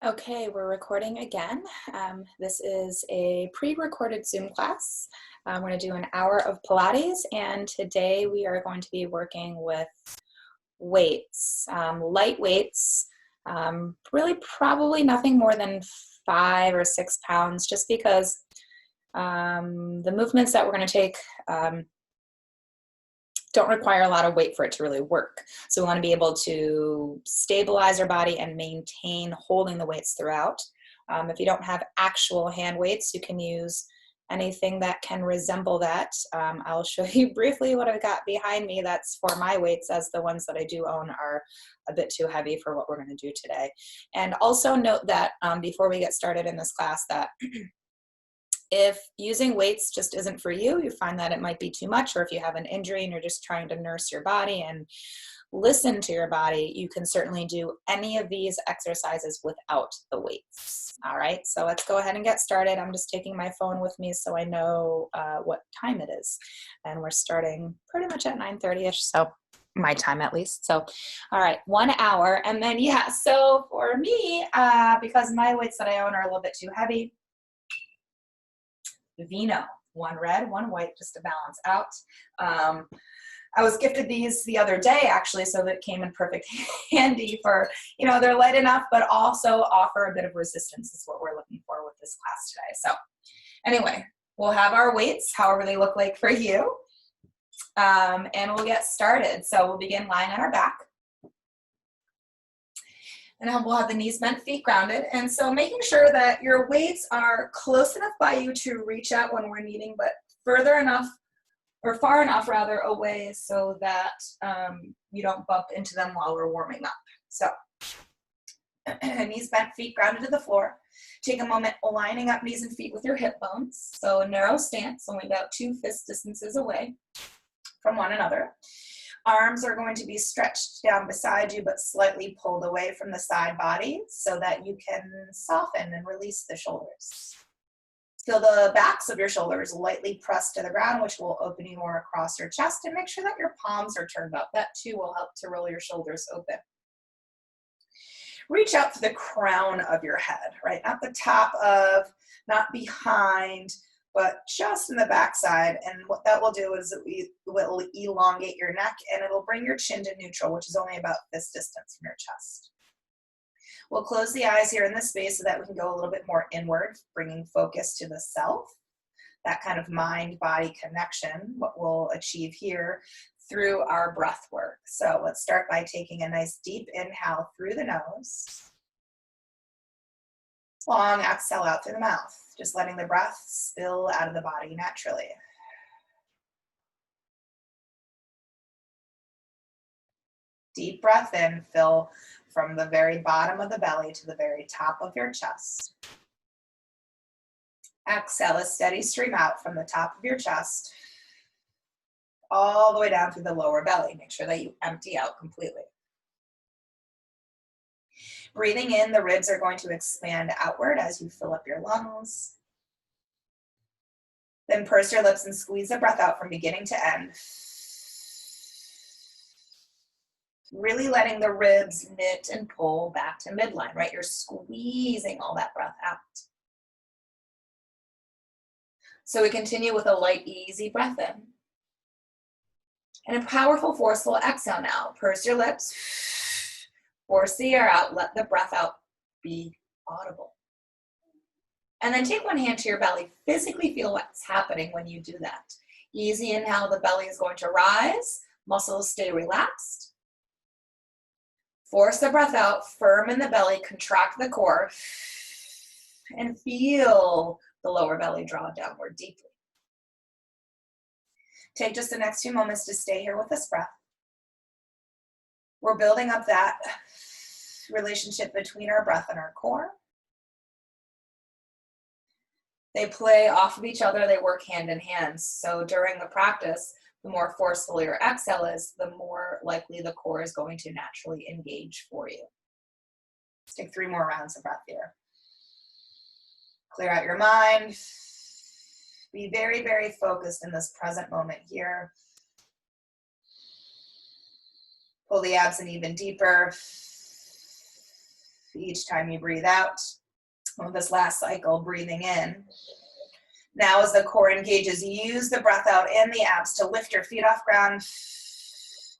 Okay, we're recording again. This is a pre-recorded Zoom class. We're going to do an hour of Pilates, and today we are going to be working with weights, light weights, really probably nothing more than 5 or 6 pounds, just because the movements that we're going to take don't require a lot of weight for it to really work. So we want to be able to stabilize our body and maintain holding the weights throughout. If you don't have actual hand weights, you can use anything that can resemble that. I'll show you briefly what I've got behind me. That's for my weights, as the ones that I do own are a bit too heavy for what we're going to do today. And also note that before we get started in this class, that if using weights just isn't for you, you find that it might be too much, or if you have an injury and you're just trying to nurse your body and listen to your body, you can certainly do any of these exercises without the weights. All right, so let's go ahead and get started. I'm just taking my phone with me so I know what time it is. And we're starting pretty much at 9:30-ish, so my time at least. So, all right, 1 hour. And then, yeah, so for me, because my weights that I own are a little bit too heavy, Vino, one red, one white, just to balance out. I was gifted these the other day, actually, so that came in perfect handy for, they're light enough, but also offer a bit of resistance is what we're looking for with this class today. So anyway, we'll have our weights, however they look like for you, and we'll get started. So we'll begin lying on our back. And then we'll have the knees bent, feet grounded. And so making sure that your weights are close enough by you to reach out when we're kneading, but further enough, or far enough rather, away so that you don't bump into them while we're warming up. So knees bent, feet grounded to the floor. Take a moment lining up knees and feet with your hip bones. So a narrow stance, only about 2 fist distances away from one another. Arms are going to be stretched down beside you, but slightly pulled away from the side body so that you can soften and release the shoulders. Feel the backs of your shoulders lightly pressed to the ground, which will open you more across your chest, and make sure that your palms are turned up. That too will help to roll your shoulders open. Reach out for the crown of your head, right? Not the top of, not behind, but just in the backside. And what that will do is it will elongate your neck, and it'll bring your chin to neutral, which is only about this distance from your chest. We'll close the eyes here in this space so that we can go a little bit more inward, bringing focus to the self, that kind of mind-body connection, what we'll achieve here through our breath work. So let's start by taking a nice deep inhale through the nose. Long exhale out through the mouth, just letting the breath spill out of the body naturally. Deep breath in, fill from the very bottom of the belly to the very top of your chest. Exhale a steady stream out from the top of your chest, all the way down through the lower belly. Make sure that you empty out completely. Breathing in, the ribs are going to expand outward as you fill up your lungs. Then purse your lips and squeeze the breath out from beginning to end. Really letting the ribs knit and pull back to midline, right? You're squeezing all that breath out. So we continue with a light, easy breath in. And a powerful, forceful exhale now. Purse your lips. Force the air out, let the breath out be audible. And then take one hand to your belly. Physically feel what's happening when you do that. Easy inhale, the belly is going to rise. Muscles stay relaxed. Force the breath out, firm in the belly, contract the core, and feel the lower belly draw downward deeply. Take just the next few moments to stay here with this breath. We're building up that relationship between our breath and our core. They play off of each other, they work hand in hand. So during the practice, the more forceful your exhale is, the more likely the core is going to naturally engage for you. Let's take 3 more rounds of breath here. Clear out your mind. Be very, very focused in this present moment here. Pull the abs in even deeper. Each time you breathe out, with this last cycle, breathing in. Now as the core engages, use the breath out in the abs to lift your feet off ground,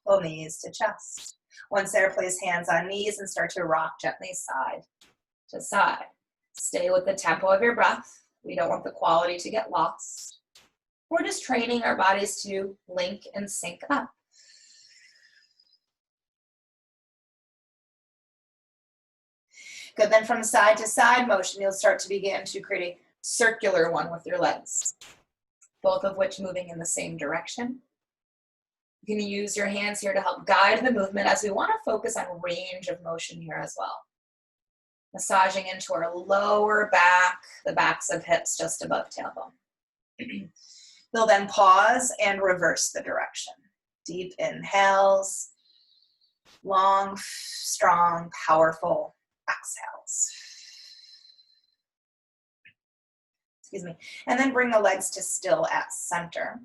pull knees to chest. Once there, place hands on knees and start to rock gently side to side. Stay with the tempo of your breath. We don't want the quality to get lost. We're just training our bodies to link and sync up. Good, then from side to side motion, you'll start to begin to create a circular one with your legs, both of which moving in the same direction. You can use your hands here to help guide the movement as we want to focus on range of motion here as well. Massaging into our lower back, the backs of hips just above tailbone. You'll then pause and reverse the direction. Deep inhales, long, strong, powerful exhales. Excuse me. And then bring the legs to still at center.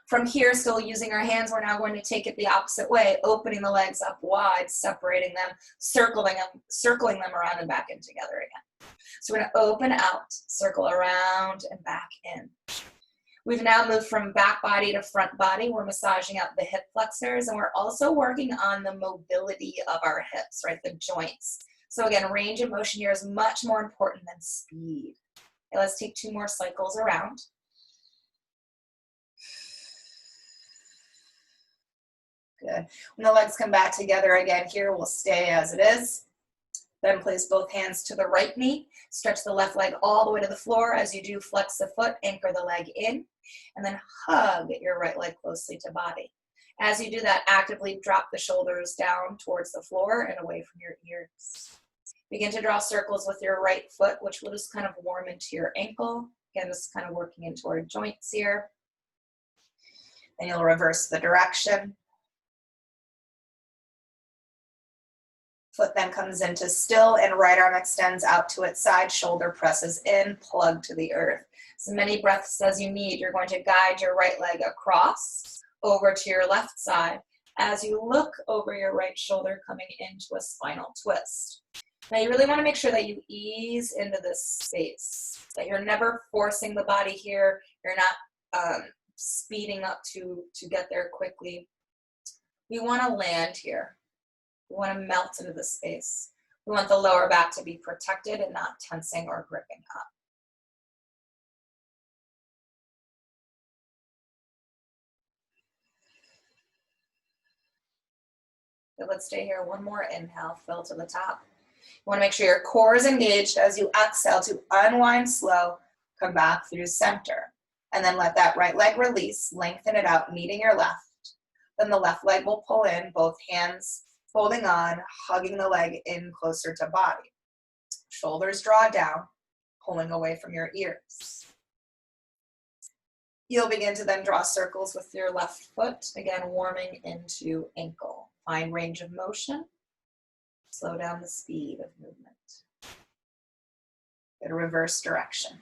From here, still using our hands, we're now going to take it the opposite way, opening the legs up wide, separating them, circling them around and back in together again. So we're going to open out, circle around and back in. We've now moved from back body to front body. We're massaging out the hip flexors, and we're also working on the mobility of our hips, right, the joints. So again, range of motion here is much more important than speed. Okay, let's take 2 more cycles around. Good. When the legs come back together again here, we'll stay as it is. Then place both hands to the right knee. Stretch the left leg all the way to the floor. As you do, flex the foot, anchor the leg in, and then hug your right leg closely to body. As you do that, actively drop the shoulders down towards the floor and away from your ears. Begin to draw circles with your right foot, which will just kind of warm into your ankle. Again, this is kind of working into our joints here. Then you'll reverse the direction. Foot then comes into still and right arm extends out to its side, shoulder presses in, plug to the earth. As many breaths as you need, you're going to guide your right leg across over to your left side as you look over your right shoulder coming into a spinal twist. Now you really want to make sure that you ease into this space, that you're never forcing the body here, you're not speeding up to get there quickly. We want to land here. We want to melt into the space. We want the lower back to be protected and not tensing or gripping up. So let's stay here. 1 more inhale, fill to the top. You want to make sure your core is engaged as you exhale to unwind slow, come back through center. And then let that right leg release, lengthen it out, meeting your left. Then the left leg will pull in, both hands holding on, hugging the leg in closer to body. Shoulders draw down, pulling away from your ears. You'll begin to then draw circles with your left foot, again warming into ankle. Find range of motion. Slow down the speed of movement. Get a reverse direction.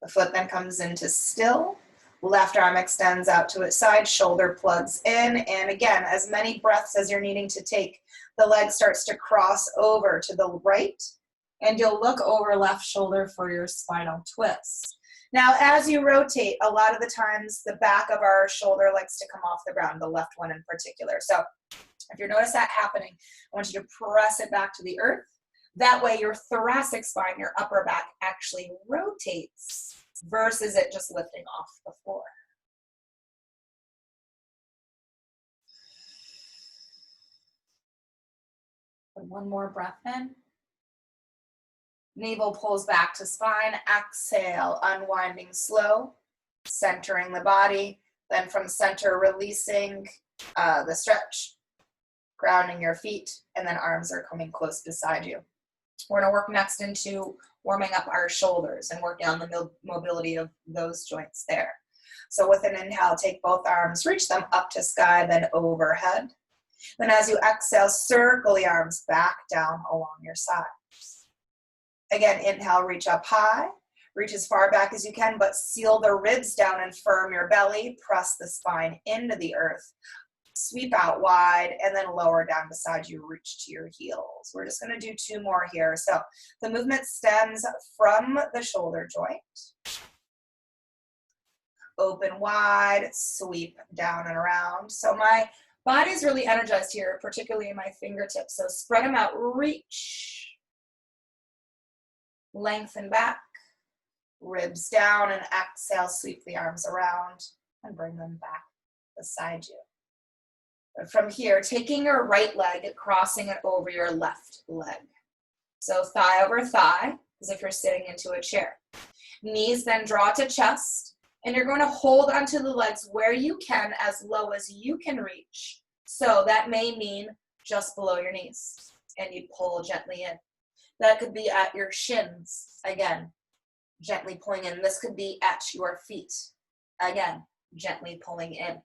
The foot then comes into still. Left arm extends out to its side, shoulder plugs in, and again, as many breaths as you're needing to take, the leg starts to cross over to the right, and you'll look over left shoulder for your spinal twist. Now, as you rotate, a lot of the times the back of our shoulder likes to come off the ground, the left one in particular. So if you notice that happening, I want you to press it back to the earth. That way your thoracic spine, your upper back, actually rotates versus it just lifting off the floor. And 1 more breath in. Navel pulls back to spine. Exhale, unwinding slow, centering the body. Then from center, releasing the stretch, grounding your feet, and then arms are coming close beside you. We're going to work next into warming up our shoulders and working on the mobility of those joints there. So with an inhale, take both arms, reach them up to sky, then overhead. Then as you exhale, circle the arms back down along your sides. Again, inhale, reach up high. Reach as far back as you can, but seal the ribs down and firm your belly. Press the spine into the earth. sweep out wide, and then lower down beside you, reach to your heels. We're just going to do 2 more here. So the movement stems from the shoulder joint. Open wide, sweep down and around. So my body's really energized here, particularly in my fingertips. So spread them out, reach, lengthen back, ribs down, and exhale, sweep the arms around and bring them back beside you. But from here, taking your right leg, crossing it over your left leg. So thigh over thigh, as if you're sitting into a chair. Knees then draw to chest, and you're going to hold onto the legs where you can, as low as you can reach. So that may mean just below your knees, and you pull gently in. That could be at your shins, again, gently pulling in. This could be at your feet, again, gently pulling in.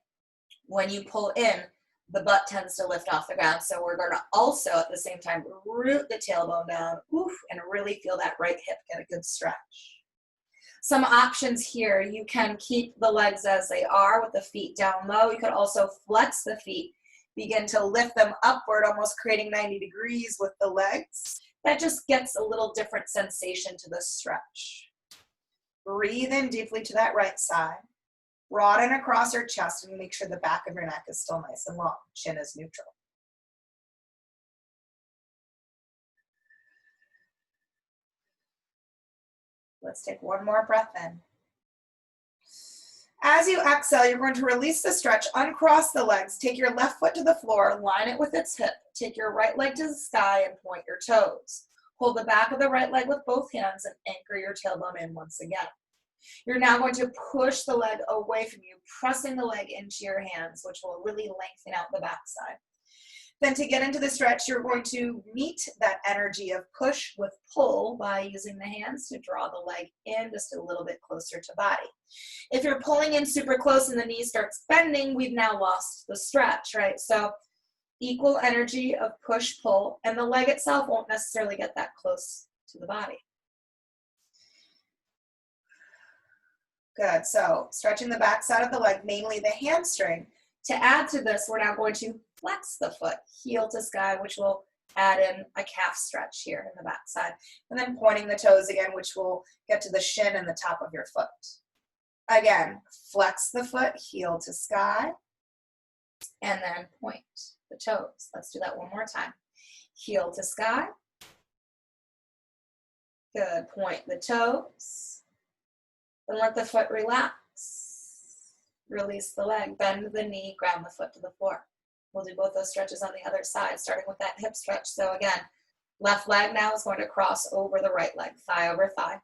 When you pull in, the butt tends to lift off the ground, so we're going to also at the same time root the tailbone down, and really feel that right hip get a good stretch. Some options here, you can keep the legs as they are with the feet down low. You could also flex the feet, begin to lift them upward, almost creating 90 degrees with the legs. That just gets a little different sensation to the stretch. Breathe in deeply to that right side. Broaden across your chest and make sure the back of your neck is still nice and long. Chin is neutral. Let's take one more breath in. As you exhale, you're going to release the stretch, uncross the legs, take your left foot to the floor, line it with its hip, take your right leg to the sky and point your toes. Hold the back of the right leg with both hands and anchor your tailbone in once again. You're now going to push the leg away from you, pressing the leg into your hands, which will really lengthen out the backside. Then to get into the stretch, you're going to meet that energy of push with pull by using the hands to draw the leg in just a little bit closer to body. If you're pulling in super close and the knee starts bending, we've now lost the stretch, right? So equal energy of push-pull, and the leg itself won't necessarily get that close to the body. Good, so stretching the back side of the leg, mainly the hamstring. To add to this, we're now going to flex the foot, heel to sky, which will add in a calf stretch here in the back side. And then pointing the toes again, which will get to the shin and the top of your foot. Again, flex the foot, heel to sky, and then point the toes. Let's do that one more time. Heel to sky. Good, point the toes. Then let the foot relax. Release the leg, bend the knee, ground the foot to the floor. We'll do both those stretches on the other side, starting with that hip stretch. So again, left leg now is going to cross over the right leg, thigh over thigh.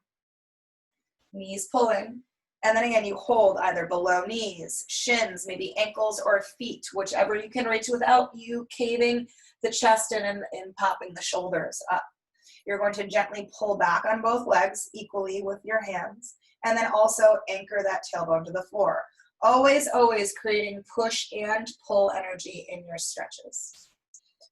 Knees pulling. And then again, you hold either below knees, shins, maybe ankles or feet, whichever you can reach without you caving the chest in and popping the shoulders up. You're going to gently pull back on both legs equally with your hands, and then also anchor that tailbone to the floor. Always, always creating push and pull energy in your stretches.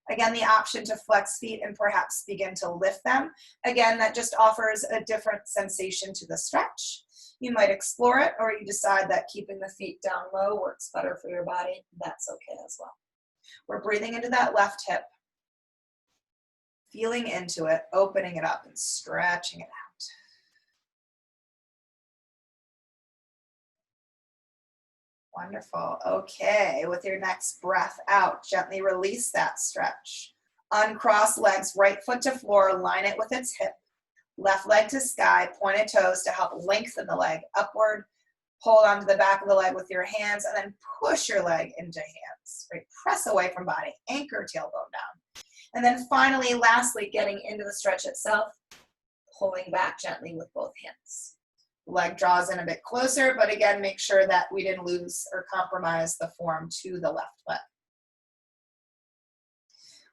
Again, the option to flex feet and perhaps begin to lift them. Again, that just offers a different sensation to the stretch. You might explore it, or you decide that keeping the feet down low works better for your body. That's okay as well. We're breathing into that left hip, feeling into it, opening it up and stretching it out. Wonderful. Okay, with your next breath out, gently release that stretch. Uncross legs, right foot to floor, line it with its hip. Left leg to sky, pointed toes to help lengthen the leg upward. Hold onto the back of the leg with your hands and then push your leg into hands. Right? Press away from body, anchor tailbone down. And then finally, lastly, getting into the stretch itself, pulling back gently with both hands. Leg draws in a bit closer, but again, make sure that we didn't lose or compromise the form to the left leg.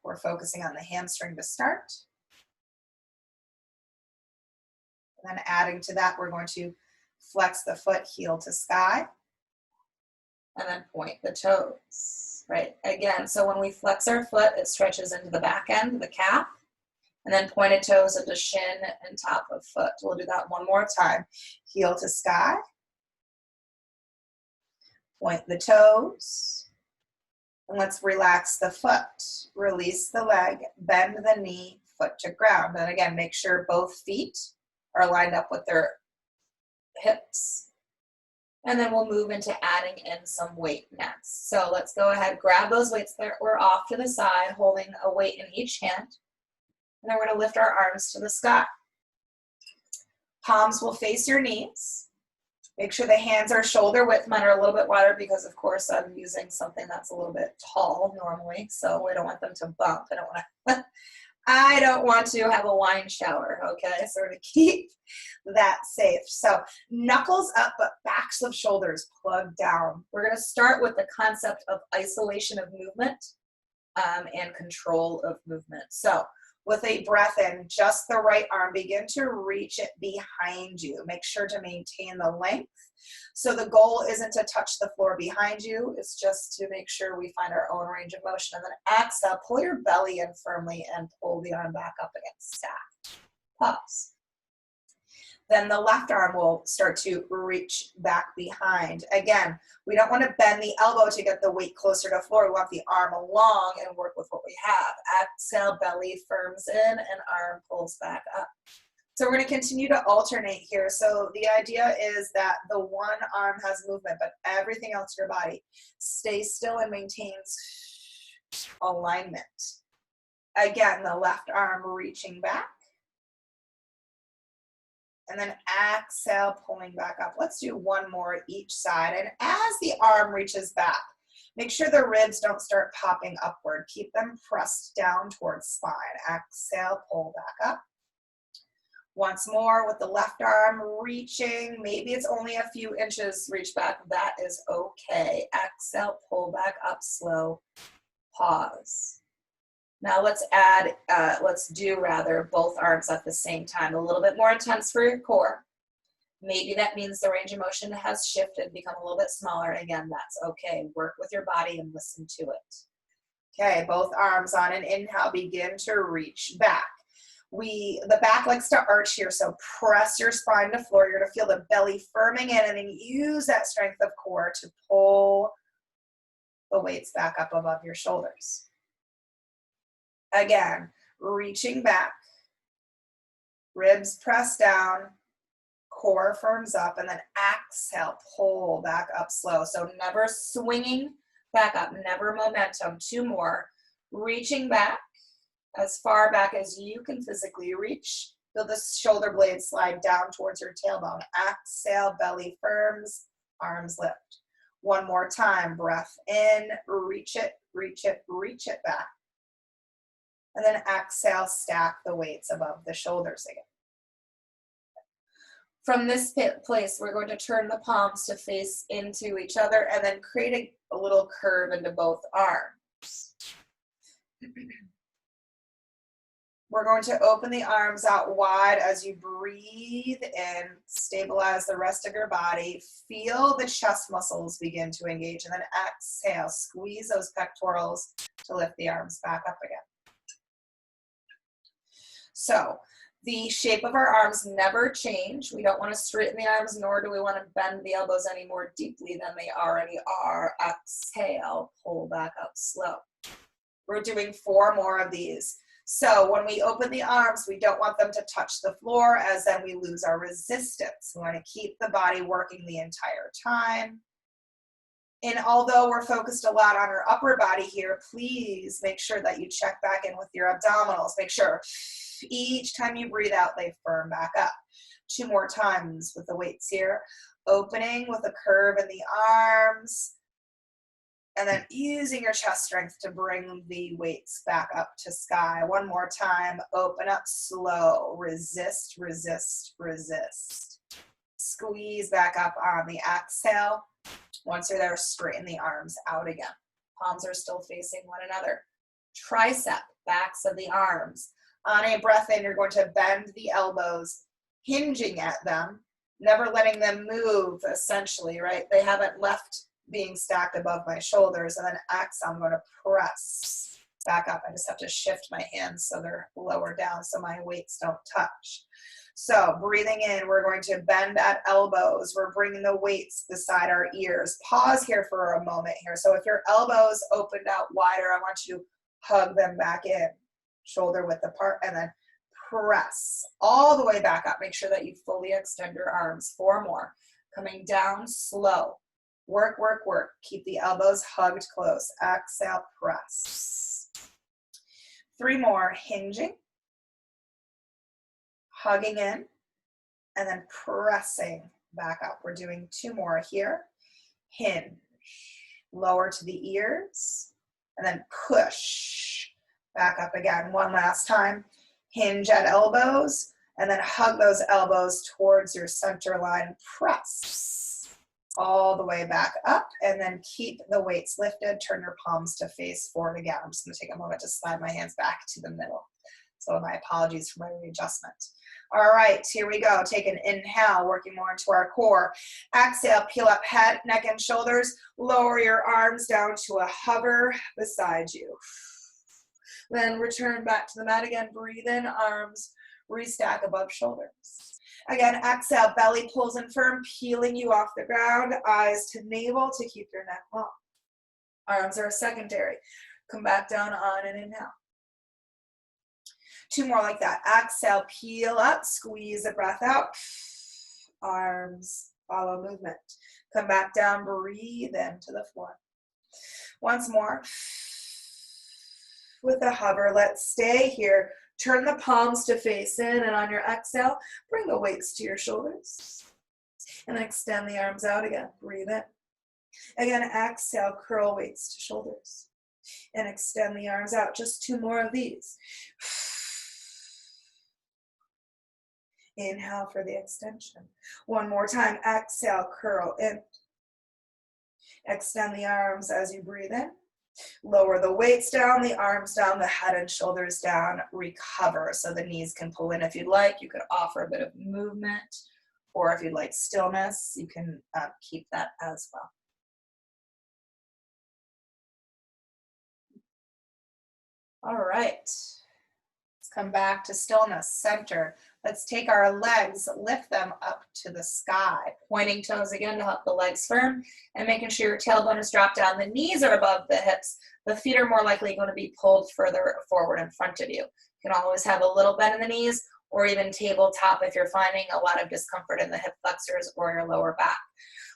We're focusing on the hamstring to start. And then adding to that, we're going to flex the foot, heel to sky, and then point the toes, right? Again, so when we flex our foot, it stretches into the back end, the calf, and then pointed toes into shin and top of foot. We'll do that one more time. Heel to sky, point the toes, And let's relax the foot. Release the leg, bend the knee, foot to ground. And again, make sure both feet are lined up with their hips. And then we'll move into adding in some weight next. So let's go ahead, grab those weights that were off to the side, holding a weight in each hand. And then we're going to lift our arms to the sky. Palms will face your knees. Make sure the hands are shoulder width. Mine are a little bit wider because, of course, I'm using something that's a little bit tall normally, so we don't want them to bump. I don't want to have a wine shower, okay? So we're going to keep that safe. So knuckles up, but backs of shoulders plugged down. We're going to start with the concept of isolation of movement and control of movement. So with a breath in, just the right arm, begin to reach it behind you. Make sure to maintain the length. So the goal isn't to touch the floor behind you, it's just to make sure we find our own range of motion. And then exhale, pull your belly in firmly and pull the arm back up again. Stack. Pause. Then the left arm will start to reach back behind. Again, we don't want to bend the elbow to get the weight closer to the floor. We want the arm along and work with what we have. Exhale, belly firms in and arm pulls back up. So we're going to continue to alternate here. So the idea is that the one arm has movement, but everything else in your body stays still and maintains alignment. Again, the left arm reaching back. And then exhale, pulling back up. Let's do one more each side. And as the arm reaches back, make sure the ribs don't start popping upward. Keep them pressed down towards spine. Exhale, pull back up. Once more with the left arm reaching. Maybe it's only a few inches reach back. That is okay. Exhale, pull back up, slow. Pause. Now let's do both arms at the same time. A little bit more intense for your core. Maybe that means the range of motion has shifted, become a little bit smaller. Again, that's okay. Work with your body and listen to it. Okay, both arms on an inhale, begin to reach back. The back likes to arch here, so press your spine to floor. You're gonna feel the belly firming in and then use that strength of core to pull the weights back up above your shoulders. Again, reaching back, ribs press down, core firms up, and then exhale, pull back up slow. So never swinging back up, never momentum. Two more. Reaching back as far back as you can physically reach. Feel the shoulder blades slide down towards your tailbone. Exhale, belly firms, arms lift. One more time, breath in, reach it, reach it, reach it back. And then exhale, stack the weights above the shoulders again. From this place, we're going to turn the palms to face into each other and then create a little curve into both arms. We're going to open the arms out wide as you breathe in, stabilize the rest of your body, feel the chest muscles begin to engage, and then exhale, squeeze those pectorals to lift the arms back up again. So the shape of our arms never change. We don't want to straighten the arms, nor do we want to bend the elbows any more deeply than they already are. Exhale, pull back up slow. We're doing 4 more of these. So when we open the arms, we don't want them to touch the floor, as then we lose our resistance. We want to keep the body working the entire time. And although we're focused a lot on our upper body here, please make sure that you check back in with your abdominals. Make sure each time you breathe out, they firm back up. 2 more times with the weights here. Opening with a curve in the arms. And then using your chest strength to bring the weights back up to sky. 1 more time. Open up slow. Resist, resist, resist. Squeeze back up on the exhale. Once you're there, straighten the arms out again. Palms are still facing one another. Tricep, backs of the arms. On a breath in, you're going to bend the elbows, hinging at them, never letting them move, essentially, right? They haven't left being stacked above my shoulders. And then exhale, I'm going to press back up. I just have to shift my hands so they're lower down so my weights don't touch. So breathing in, we're going to bend at elbows. We're bringing the weights beside our ears. Pause here for a moment here. So if your elbows opened out wider, I want you to hug them back in, shoulder width apart, and then press all the way back up. Make sure that you fully extend your arms. 4 more. Coming down slow. Work, work, work. Keep the elbows hugged close. Exhale, press. 3 more. Hinging. Hugging in. And then pressing back up. We're doing 2 more here. Hinge. Lower to the ears. And then push. Back up again. One last time. Hinge at elbows, and then hug those elbows towards your center line. Press all the way back up, and then keep the weights lifted. Turn your palms to face forward again. I'm just going to take a moment to slide my hands back to the middle. So my apologies for my readjustment. All right, here we go. Take an inhale, working more into our core. Exhale, peel up head, neck, and shoulders. Lower your arms down to a hover beside you. Then return back to the mat again. Breathe in, arms restack above shoulders. Again, exhale, belly pulls in firm, peeling you off the ground. Eyes to navel to keep your neck long. Arms are secondary. Come back down on an inhale. 2 more like that. Exhale, peel up, squeeze the breath out. Arms follow movement. Come back down, breathe into the floor. Once more. With a hover, let's stay here. Turn the palms to face in, and on your exhale, bring the weights to your shoulders. And extend the arms out again. Breathe in. Again, exhale, curl weights to shoulders. And extend the arms out. Just 2 more of these. Inhale for the extension. 1 more time. Exhale, curl in. Extend the arms as you breathe in. Lower the weights down, the arms down, the head and shoulders down. Recover so the knees can pull in if you'd like. You could offer a bit of movement, or if you'd like stillness, you can keep that as well. All right. Let's come back to stillness, center. Let's take our legs, lift them up to the sky. Pointing toes again to help the legs firm, and making sure your tailbone is dropped down. The knees are above the hips. The feet are more likely going to be pulled further forward in front of you. You can always have a little bend in the knees, or even tabletop if you're finding a lot of discomfort in the hip flexors or your lower back.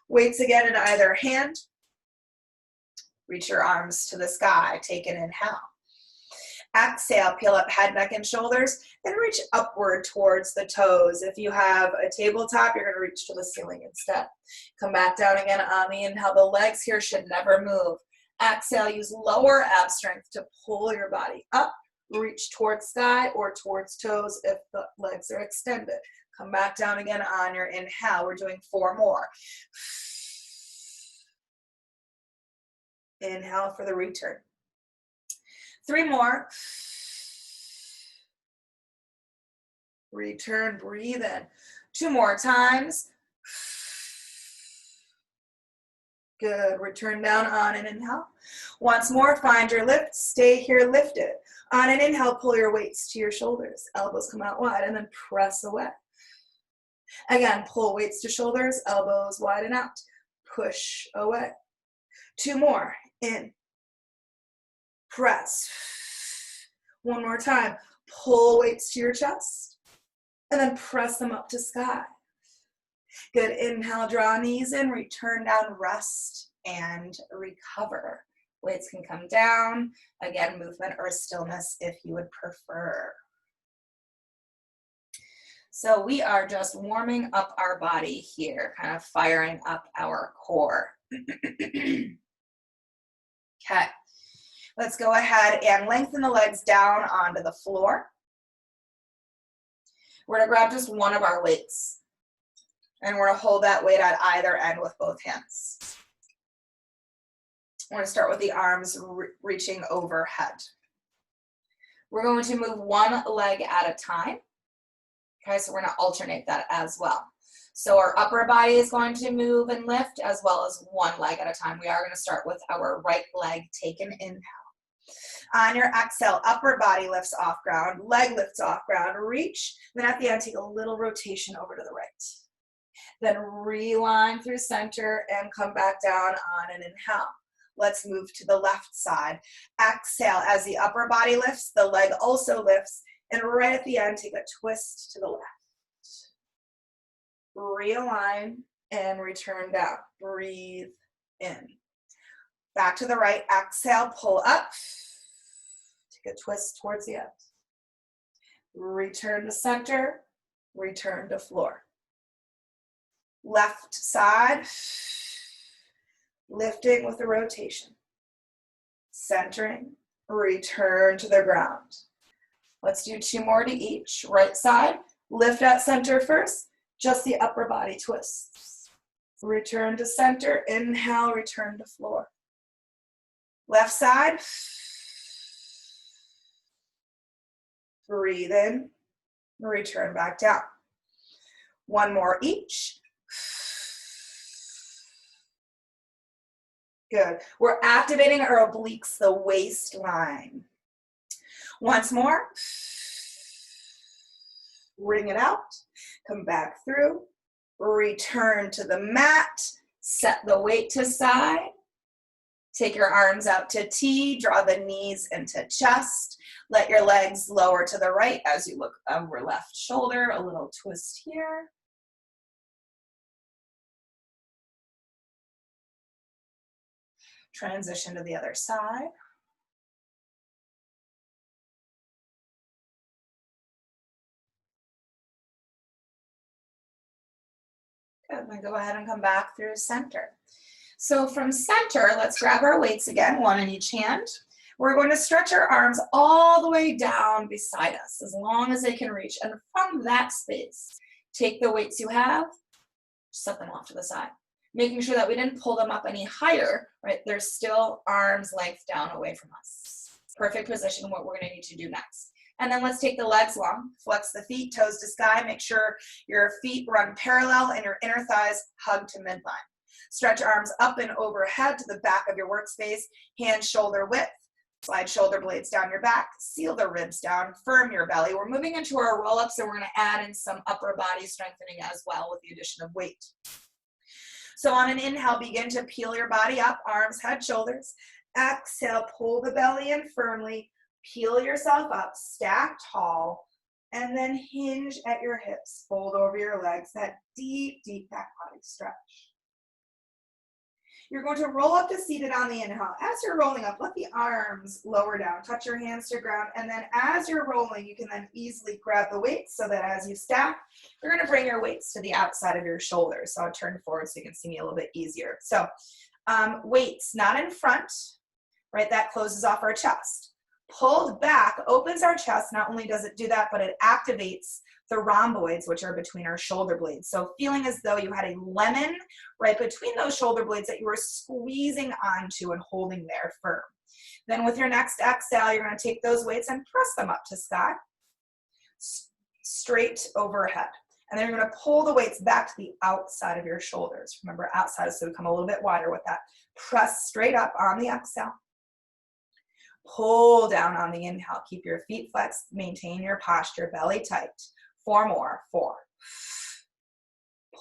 Weights again in either hand. Reach your arms to the sky. Take an inhale. Exhale, peel up head, neck, and shoulders, and reach upward towards the toes. If you have a tabletop, you're going to reach to the ceiling instead. Come back down again on the inhale. The legs here should never move. Exhale, use lower ab strength to pull your body up. Reach towards sky or towards toes if the legs are extended. Come back down again on your inhale. We're doing 4 more. Inhale for the return. 3 more. Return, breathe in. 2 more times. Good. Return down on an inhale. Once more, find your lift. Stay here lifted. On an inhale, pull your weights to your shoulders. Elbows come out wide, and then press away. Again, pull weights to shoulders, elbows widen out. Push away. 2 more. In. Press. 1 more time. Pull weights to your chest, and then press them up to sky. Good. Inhale, draw knees in, return down, rest, and recover. Weights can come down. Again, movement or stillness if you would prefer. So we are just warming up our body here, kind of firing up our core. Okay. Let's go ahead and lengthen the legs down onto the floor. We're going to grab just one of our weights, and we're going to hold that weight at either end with both hands. We're going to start with the arms reaching overhead. We're going to move one leg at a time. Okay, so we're going to alternate that as well. So our upper body is going to move and lift as well as one leg at a time. We are going to start with our right leg. Take an inhale. On your exhale, upper body lifts off ground, leg lifts off ground, reach. Then at the end, take a little rotation over to the right. Then realign through center and come back down on an inhale. Let's move to the left side. Exhale, as the upper body lifts, the leg also lifts. And right at the end, take a twist to the left. Realign and return down. Breathe in. Back to the right. Exhale, pull up. Take a twist towards the end. Return to center. Return to floor. Left side. Lifting with a rotation. Centering. Return to the ground. Let's do 2 more to each. Right side. Lift at center first. Just the upper body twists. Return to center. Inhale, return to floor. Left side. Breathe in. Return back down. 1 more each. Good. We're activating our obliques, the waistline. Once more. Ring it out. Come back through. Return to the mat. Set the weight to side. Take your arms out to T. Draw the knees into chest. Let your legs lower to the right as you look over left shoulder. A little twist here. Transition to the other side. Good, then go ahead and come back through center. So from center, let's grab our weights again, 1 in each hand. We're going to stretch our arms all the way down beside us, as long as they can reach. And from that space, take the weights you have, set them off to the side. Making sure that we didn't pull them up any higher, right? They're still arm's length down away from us. Perfect position, what we're gonna need to do next. And then let's take the legs long, flex the feet, toes to sky, make sure your feet run parallel and your inner thighs hug to midline. Stretch arms up and overhead to the back of your workspace, hands shoulder width. Slide shoulder blades down your back, seal the ribs down, firm your belly. We're moving into our roll-ups, so we're gonna add in some upper body strengthening as well with the addition of weight. So on an inhale, begin to peel your body up, arms, head, shoulders. Exhale, pull the belly in firmly, peel yourself up, stack tall, and then hinge at your hips. Fold over your legs, that deep, deep back body stretch. You're going to roll up to seated on the inhale. As you're rolling up, let the arms lower down, touch your hands to ground, and then as you're rolling, you can then easily grab the weights so that as you stack, you're gonna bring your weights to the outside of your shoulders. So I'll turn forward so you can see me a little bit easier. So weights not in front, right? That closes off our chest. Pulled back opens our chest. Not only does it do that, but it activates the rhomboids, which are between our shoulder blades. So feeling as though you had a lemon right between those shoulder blades that you were squeezing onto and holding there firm. Then with your next exhale, you're going to take those weights and press them up to sky, straight overhead. And then you're going to pull the weights back to the outside of your shoulders. Remember, outside, so we come a little bit wider with that. Press straight up on the exhale. Pull down on the inhale. Keep your feet flexed. Maintain your posture, belly tight. 4 more. 4.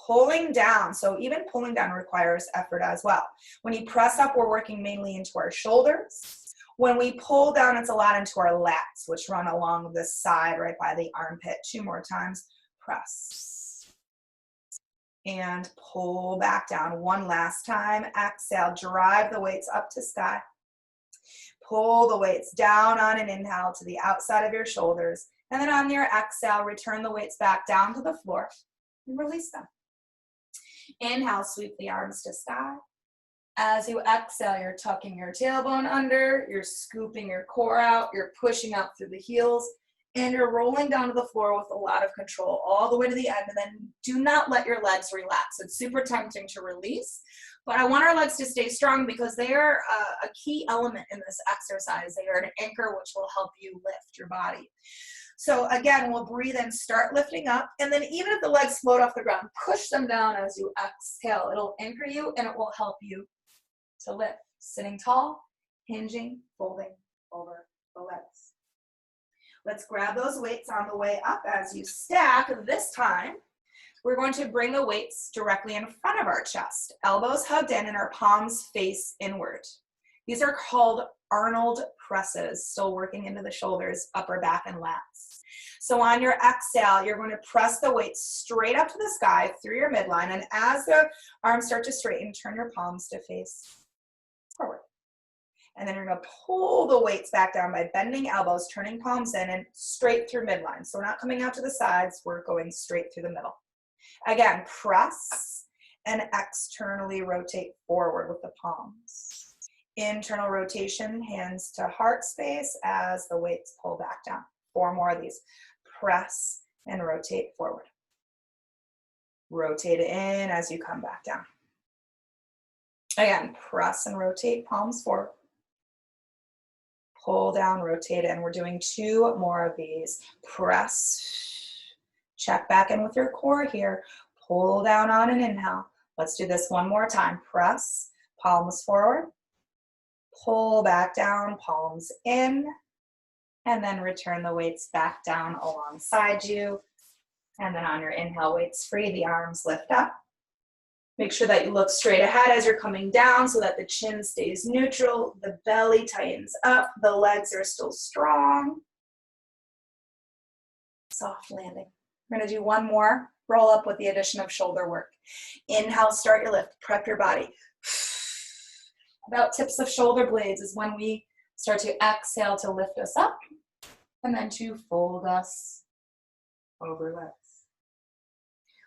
Pulling down. So even pulling down requires effort as well. When you press up, we're working mainly into our shoulders. When we pull down, it's a lot into our lats, which run along the side right by the armpit. 2 more times. Press. And pull back down. 1 last time. Exhale. Drive the weights up to sky. Pull the weights down on an inhale to the outside of your shoulders. And then on your exhale, return the weights back down to the floor and release them. Inhale, sweep the arms to sky. As you exhale, you're tucking your tailbone under, you're scooping your core out, you're pushing out through the heels, and you're rolling down to the floor with a lot of control all the way to the end. And then do not let your legs relax. It's super tempting to release, but I want our legs to stay strong because they are a key element in this exercise. They are an anchor which will help you lift your body. So again, we'll breathe in, start lifting up, and then even if the legs float off the ground, push them down as you exhale. It'll anchor you and it will help you to lift. Sitting tall, hinging, folding over. Let's grab those weights on the way up as you stack. This time, we're going to bring the weights directly in front of our chest. Elbows hugged in and our palms face inward. These are called Arnold presses, still working into the shoulders, upper back, and lats. So on your exhale, you're going to press the weights straight up to the sky through your midline. And as the arms start to straighten, turn your palms to face forward. And then you're going to pull the weights back down by bending elbows, turning palms in, and straight through midline. So we're not coming out to the sides, we're going straight through the middle. Again, press and externally rotate forward with the palms. Internal rotation, hands to heart space as the weights pull back down. 4 more of these. Press and rotate forward. Rotate in as you come back down. Again, press and rotate, palms forward. Pull down, rotate in. We're doing 2 more of these. Press, check back in with your core here. Pull down on an inhale. Let's do this one more time. Press, palms forward. Pull back down, palms in. And then return the weights back down alongside you. And then on your inhale, weights free, the arms lift up. Make sure that you look straight ahead as you're coming down so that the chin stays neutral, the belly tightens up, the legs are still strong. Soft landing. We're going to do 1 more. Roll up with the addition of shoulder work. Inhale, start your lift, prep your body. About tips of shoulder blades is when we start to exhale to lift us up and then to fold us over legs.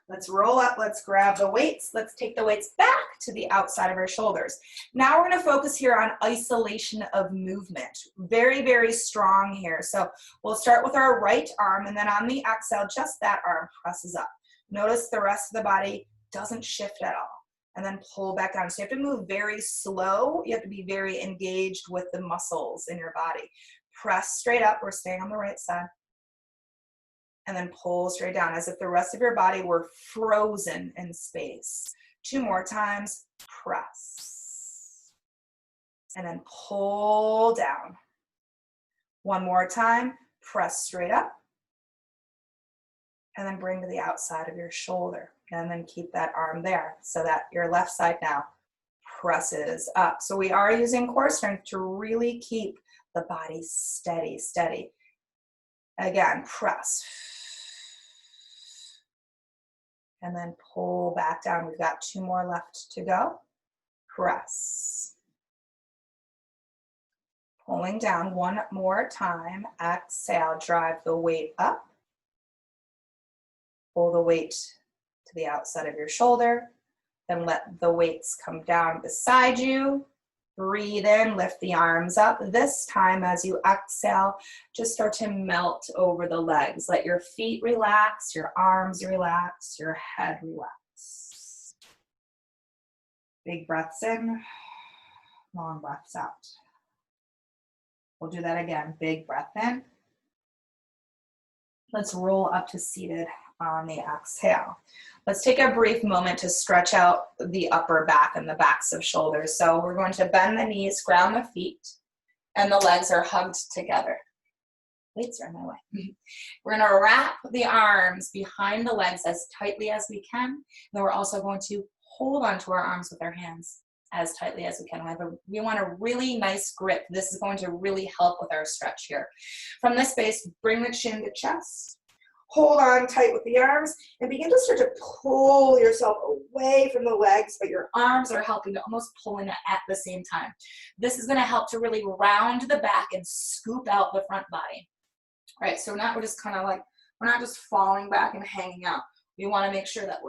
Let's roll up, let's grab the weights. Let's take the weights back to the outside of our shoulders. Now we're going to focus here on isolation of movement. Very, very strong here. So we'll start with our right arm, and then on the exhale, just that arm presses up. Notice the rest of the body doesn't shift at all. And then pull back down. So you have to move very slow. You have to be very engaged with the muscles in your body. Press straight up. We're staying on the right side. And then pull straight down as if the rest of your body were frozen in space. 2 more times. Press. And then pull down. 1 more time. Press straight up. And then bring to the outside of your shoulder. And then keep that arm there so that your left side now presses up. So we are using core strength to really keep the body steady, steady. Again, press. And then pull back down. We've got 2 more left to go. Press. Pulling down 1 more time. Exhale, drive the weight up. Pull the weight to the outside of your shoulder. Then let the weights come down beside you. Breathe in, lift the arms up. This time as you exhale, just start to melt over the legs. Let your feet relax, your arms relax, your head relax. Big breaths in, long breaths out. We'll do that again. Big breath in. Let's roll up to seated on the exhale. Let's take a brief moment to stretch out the upper back and the backs of shoulders. So we're going to bend the knees, ground the feet, and the legs are hugged together. Weights are in my way. We're going to wrap the arms behind the legs as tightly as we can. And then we're also going to hold onto our arms with our hands as tightly as we can. We want a really nice grip. This is going to really help with our stretch here. From this space, bring the chin to chest. Hold on tight with the arms and begin to start to pull yourself away from the legs, but your arms are helping to almost pull in at the same time. This is going to help to really round the back and scoop out the front body. All right, so now we're just kind of like, we're not just falling back and hanging out. We want to make sure that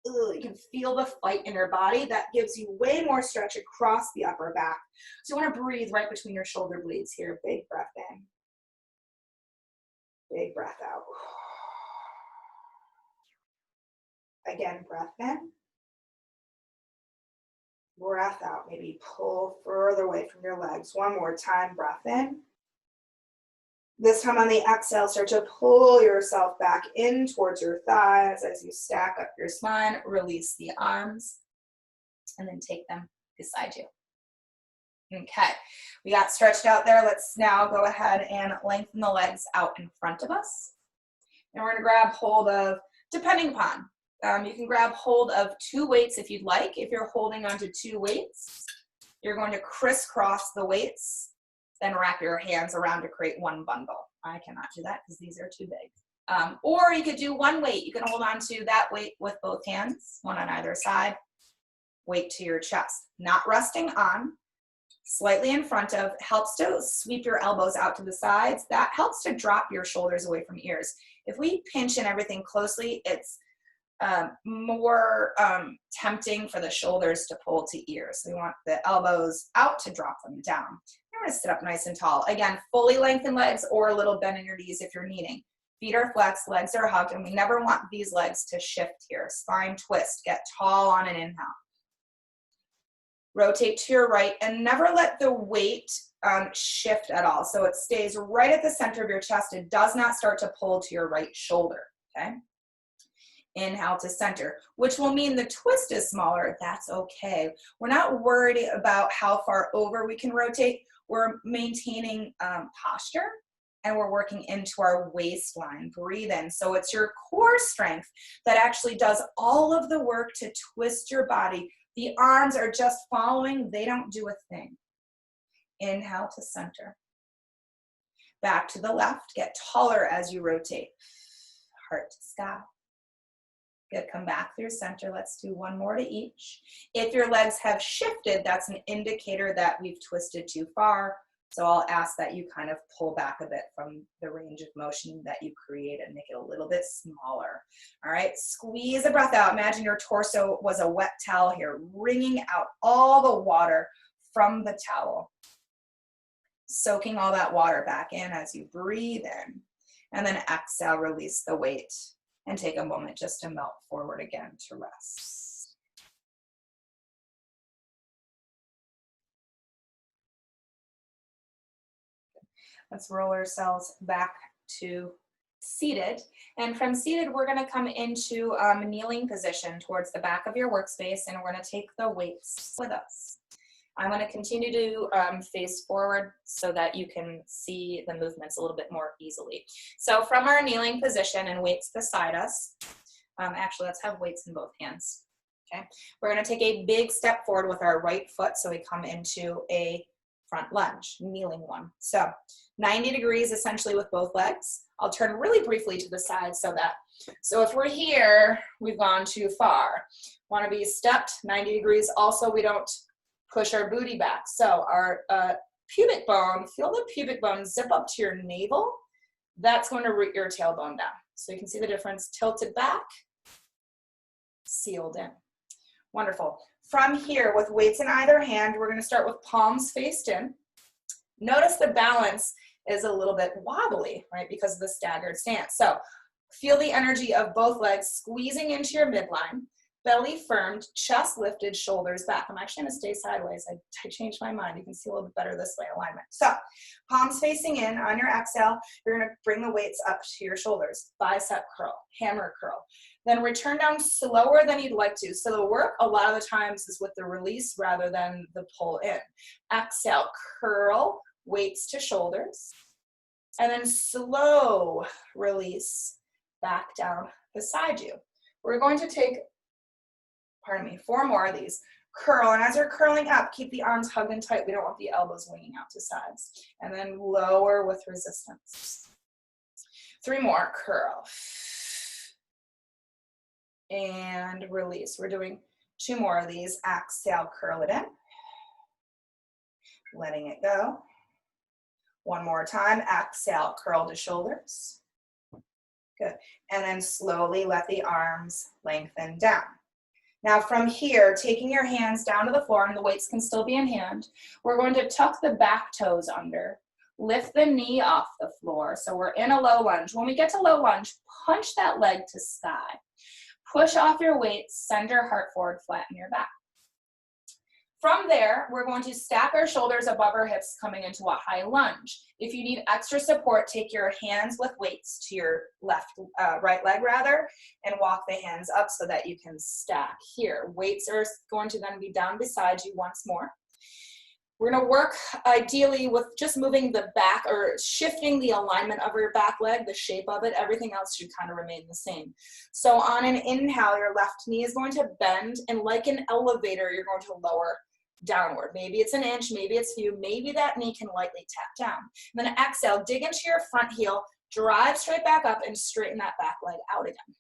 you can feel the fight in your body. That gives you way more stretch across the upper back. So you want to breathe right between your shoulder blades here. Big breath in. Big breath out. Again, breath in. Breath out. Maybe pull further away from your legs. 1 more time. Breath in. This time on the exhale, start to pull yourself back in towards your thighs as you stack up your spine. Release the arms and then take them beside you. Okay, we got stretched out there. Let's now go ahead and lengthen the legs out in front of us. And we're gonna grab hold of, depending upon, you can grab hold of 2 weights if you'd like. If you're holding onto 2 weights, you're going to crisscross the weights, then wrap your hands around to create one bundle. I cannot do that because these are too big. Or you could do 1 weight. You can hold on to that weight with both hands, one on either side, weight to your chest. Not resting on, slightly in front of, helps to sweep your elbows out to the sides. That helps to drop your shoulders away from ears. If we pinch in everything closely, it's more tempting for the shoulders to pull to ears. So we want the elbows out to drop them down. You're going to sit up nice and tall. Again, fully lengthened legs or a little bend in your knees if you're needing. Feet are flexed, legs are hugged, and we never want these legs to shift here. Spine twist, get tall on an inhale. Rotate to your right and never let the weight shift at all. So it stays right at the center of your chest. It does not start to pull to your right shoulder, okay? Inhale to center, which will mean the twist is smaller. That's okay. We're not worried about how far over we can rotate. We're maintaining posture and we're working into our waistline. Breathe in. So it's your core strength that actually does all of the work to twist your body. The arms are just following. They don't do a thing. Inhale to center. Back to the left. Get taller as you rotate. Heart to sky. Good. Come back through center. Let's do 1 more to each. If your legs have shifted, that's an indicator that we've twisted too far. So I'll ask that you kind of pull back a bit from the range of motion that you created, make it a little bit smaller. All right, squeeze the breath out. Imagine your torso was a wet towel here, wringing out all the water from the towel. Soaking all that water back in as you breathe in. And then exhale, release the weight. And take a moment just to melt forward again to rest. Let's roll ourselves back to seated. And from seated, we're going to come into a kneeling position towards the back of your workspace, and we're going to take the weights with us. I'm going to continue to face forward so that you can see the movements a little bit more easily. So from our kneeling position and weights beside us, actually let's have weights in both hands. Okay, we're going to take a big step forward with our right foot, so we come into a front lunge, kneeling one. So 90 degrees essentially with both legs. I'll turn really briefly to the side so if we're here, we've gone too far. Want to be stepped 90 degrees. Also, we don't push our booty back. So our pubic bone, feel the pubic bone zip up to your navel. That's going to root your tailbone down. So you can see the difference. Tilted back, sealed in. Wonderful. From here, with weights in either hand, we're going to start with palms faced in. Notice the balance is a little bit wobbly, right, because of the staggered stance. So feel the energy of both legs squeezing into your midline. Belly firmed, chest lifted, shoulders back. I'm actually going to stay sideways. I changed my mind. You can see a little bit better this way, alignment. So palms facing in. On your exhale, you're going to bring the weights up to your shoulders. Bicep curl, hammer curl. Then return down slower than you'd like to. So the work a lot of the times is with the release rather than the pull in. Exhale, curl, weights to shoulders. And then slow release back down beside you. We're going to take 4 more of these. Curl, and as you're curling up, keep the arms hugged and tight. We don't want the elbows winging out to sides. And then lower with resistance. 3 more, curl. And release. We're doing 2 more of these. Exhale, curl it in. Letting it go. 1 more time. Exhale, curl to shoulders. Good. And then slowly let the arms lengthen down. Now from here, taking your hands down to the floor, and the weights can still be in hand, we're going to tuck the back toes under, lift the knee off the floor. So we're in a low lunge. When we get to low lunge, punch that leg to sky. Push off your weights, send your heart forward, flatten your back. From there, we're going to stack our shoulders above our hips, coming into a high lunge. If you need extra support, take your hands with weights to your right leg rather, and walk the hands up so that you can stack here. Weights are going to then be down beside you once more. We're gonna work ideally with just moving the back or shifting the alignment of your back leg, the shape of it. Everything else should kind of remain the same. So on an inhale, your left knee is going to bend, and like an elevator, you're going to lower downward. Maybe it's an inch, maybe it's few, maybe that knee can lightly tap down. And then exhale, dig into your front heel, drive straight back up, and straighten that back leg out again.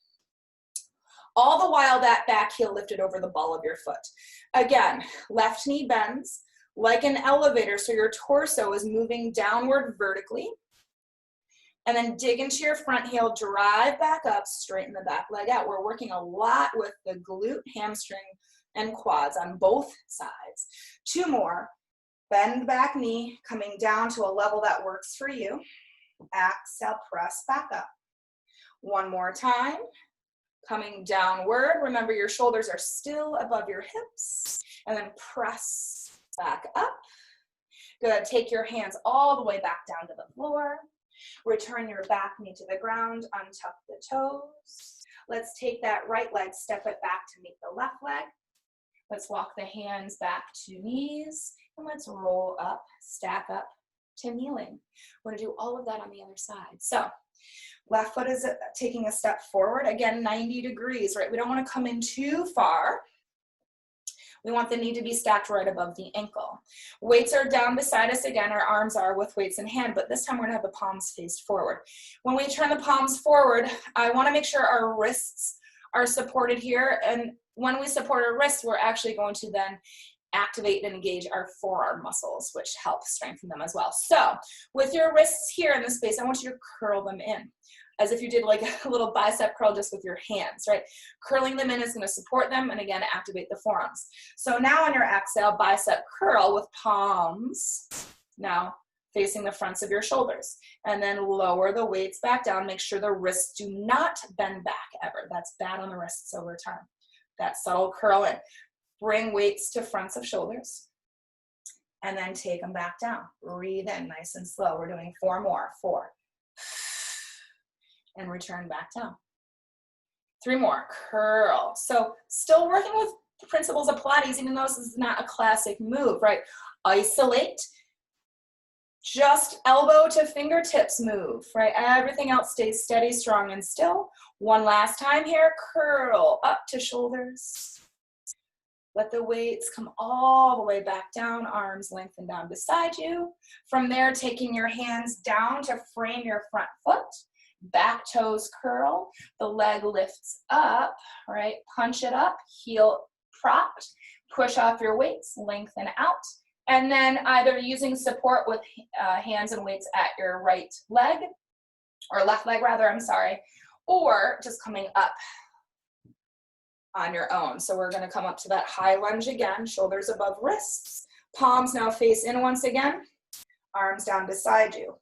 All the while that back heel lifted over the ball of your foot. Again, left knee bends like an elevator, so your torso is moving downward vertically. And then dig into your front heel, drive back up, straighten the back leg out. We're working a lot with the glute, hamstring, and quads on both sides. 2 more. Bend back knee, coming down to a level that works for you. Exhale, press back up. 1 more time. Coming downward. Remember, your shoulders are still above your hips. And then press back up. Good. Take your hands all the way back down to the floor. Return your back knee to the ground. Untuck the toes. Let's take that right leg, step it back to meet the left leg. Let's walk the hands back to knees. And let's roll up, stack up to kneeling. We're going to do all of that on the other side. So left foot is taking a step forward. Again, 90 degrees, right? We don't want to come in too far. We want the knee to be stacked right above the ankle. Weights are down beside us again. Our arms are with weights in hand, but this time we're going to have the palms faced forward. When we turn the palms forward, I want to make sure our wrists are supported here. And when we support our wrists, we're actually going to then activate and engage our forearm muscles, which help strengthen them as well. So with your wrists here in this space, I want you to curl them in as if you did like a little bicep curl just with your hands, right? Curling them in is going to support them and again, activate the forearms. So now on your exhale, bicep curl with palms now facing the fronts of your shoulders, and then lower the weights back down. Make sure the wrists do not bend back ever. That's bad on the wrists over time. That subtle curl in. Bring weights to fronts of shoulders, and then take them back down. Breathe in nice and slow. We're doing 4 more. 4. And return back down. 3 more. Curl. So still working with the principles of Pilates, even though this is not a classic move, right? Isolate. Just elbow to fingertips move, right? Everything else stays steady, strong, and still. 1 last time here. Curl up to shoulders. Let the weights come all the way back down, arms lengthen down beside you. From there, taking your hands down to frame your front foot. Back toes curl. The leg lifts up, right? Punch it up, heel propped. Push off your weights, lengthen out. And then either using support with hands and weights at your right leg, or left leg rather, I'm sorry, or just coming up on your own. So we're going to come up to that high lunge again, shoulders above wrists, palms now face in once again, arms down beside you.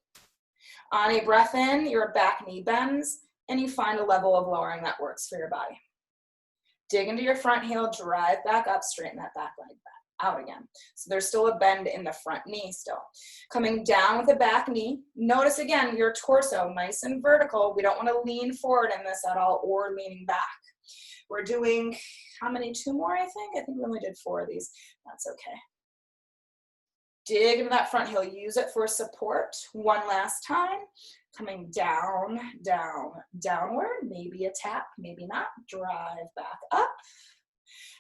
On a breath in, your back knee bends, and you find a level of lowering that works for your body. Dig into your front heel, drive back up, straighten that back leg back out again. So there's still a bend in the front knee still. Coming down with the back knee, notice again your torso nice and vertical. We don't want to lean forward in this at all or leaning back. We're doing, how many? 2 more, I think? I think we only did 4 of these. That's okay. Dig into that front heel. Use it for support. 1 last time. Coming down, down, downward. Maybe a tap, maybe not. Drive back up.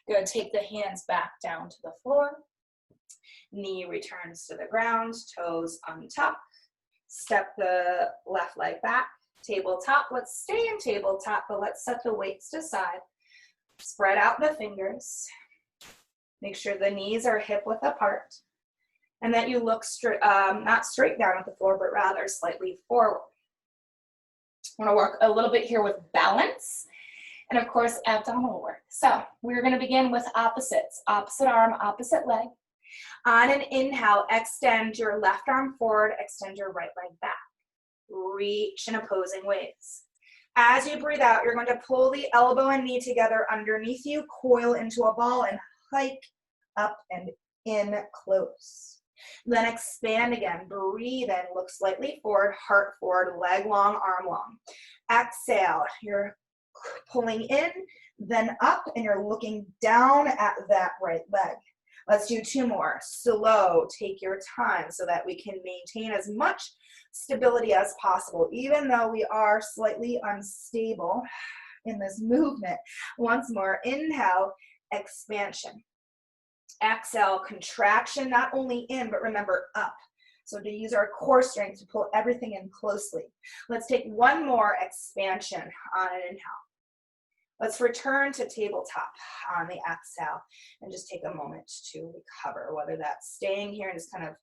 Good. Take the hands back down to the floor. Knee returns to the ground. Toes untuck. Step the left leg back. Tabletop. Let's stay in tabletop, but let's set the weights to side. Spread out the fingers. Make sure the knees are hip width apart. And that you look straight, not straight down at the floor, but rather slightly forward. We're going to work a little bit here with balance. And of course, abdominal work. So we're going to begin with opposites. Opposite arm, opposite leg. On an inhale, extend your left arm forward, extend your right leg back. Reach in opposing ways. As you breathe out, you're going to pull the elbow and knee together underneath you, coil into a ball, and hike up and in close. Then expand again. Breathe in, look slightly forward, heart forward, leg long, arm long. Exhale, you're pulling in, then up, and you're looking down at that right leg. Let's do 2 more. Slow, take your time so that we can maintain as much stability as possible, even though we are slightly unstable in this movement. Once more, inhale, expansion. Exhale, contraction, not only in, but remember up. So to use our core strength to pull everything in closely. Let's take 1 more expansion on an inhale. Let's return to tabletop on the exhale and just take a moment to recover, whether that's staying here and just kind of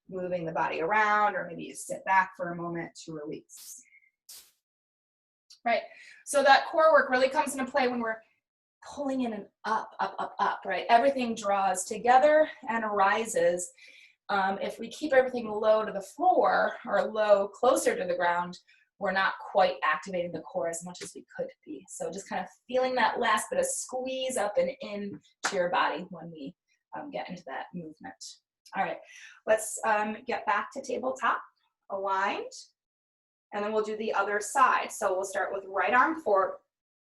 moving the body around, or maybe you sit back for a moment to release. Right, so that core work really comes into play when we're pulling in and up, up, up, up, right? Everything draws together and rises. If we keep everything low to the floor or low closer to the ground, we're not quite activating the core as much as we could be. So just kind of feeling that last bit of squeeze up and in to your body when we get into that movement. All right, let's get back to tabletop, aligned, and then we'll do the other side. So we'll start with right arm forward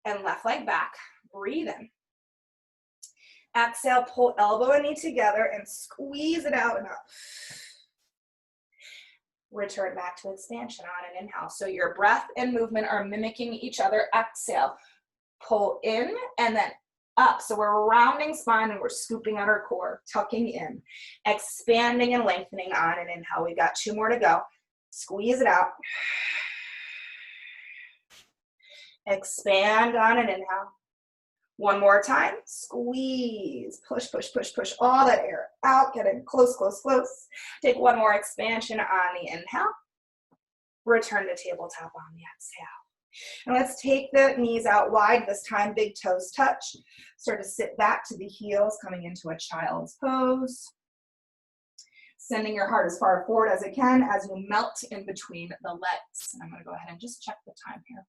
and left leg back. Breathe in. Exhale, pull elbow and knee together and squeeze it out and up. Return back to expansion on an inhale. So your breath and movement are mimicking each other. Exhale, pull in and then up. So we're rounding spine and we're scooping out our core, tucking in, expanding and lengthening on an inhale. We've got 2 more to go. Squeeze it out. Expand on an inhale. 1 more time. Squeeze, push, push, push, push all that air out. Get in close, close, close. Take 1 more expansion on the inhale. Return to tabletop on the exhale. And let's take the knees out wide this time. Big toes touch. Start to sit back to the heels, coming into a child's pose. Sending your heart as far forward as it can as you melt in between the legs. And I'm going to go ahead and just check the time here.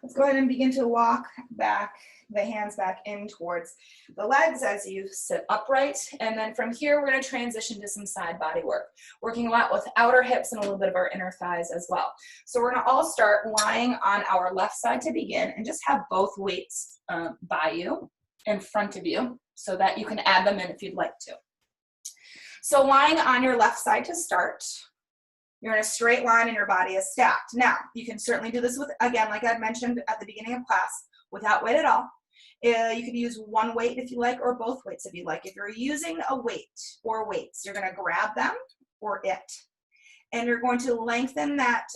Let's go ahead and begin to walk back, the hands back in towards the legs as you sit upright. And then from here, we're going to transition to some side body work, working a lot with outer hips and a little bit of our inner thighs as well. So we're going to all start lying on our left side to begin and just have both weights by you, in front of you, so that you can add them in if you'd like to. So lying on your left side to start. You're in a straight line and your body is stacked. Now, you can certainly do this with, again, like I mentioned at the beginning of class, without weight at all. You could use 1 weight if you like, or both weights if you like. If you're using a weight or weights, you're going to grab them or it. And you're going to lengthen that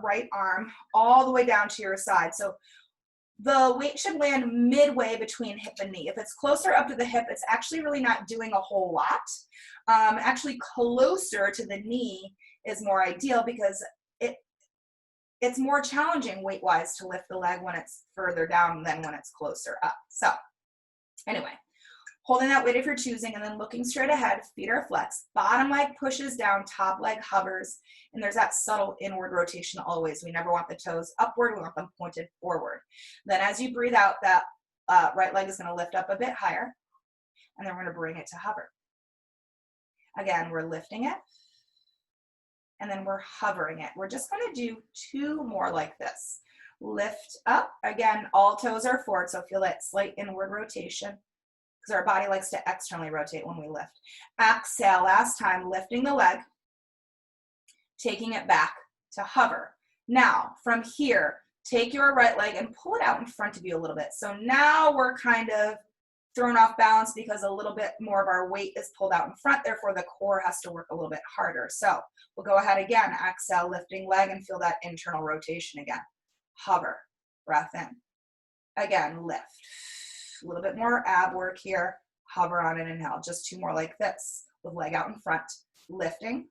right arm all the way down to your side. So the weight should land midway between hip and knee. If it's closer up to the hip, it's actually really not doing a whole lot. Actually closer to the knee is more ideal because it's more challenging weight-wise to lift the leg when it's further down than when it's closer up. So anyway, holding that weight if you're choosing and then looking straight ahead, feet are flexed, bottom leg pushes down, top leg hovers, and there's that subtle inward rotation always. We never want the toes upward, we want them pointed forward. Then as you breathe out, that right leg is going to lift up a bit higher, and then we're going to bring it to hover. Again, we're lifting it, and then we're hovering it. We're just going to do 2 more like this. Lift up. Again, all toes are forward, so feel that slight inward rotation because our body likes to externally rotate when we lift. Exhale, last time, lifting the leg, taking it back to hover. Now, from here, take your right leg and pull it out in front of you a little bit. So now we're kind of thrown off balance because a little bit more of our weight is pulled out in front, therefore the core has to work a little bit harder. So we'll go ahead again, exhale, lifting leg and feel that internal rotation again. Hover, breath in. Again, lift. A little bit more ab work here. Hover on an inhale, just 2 more like this with leg out in front, lifting.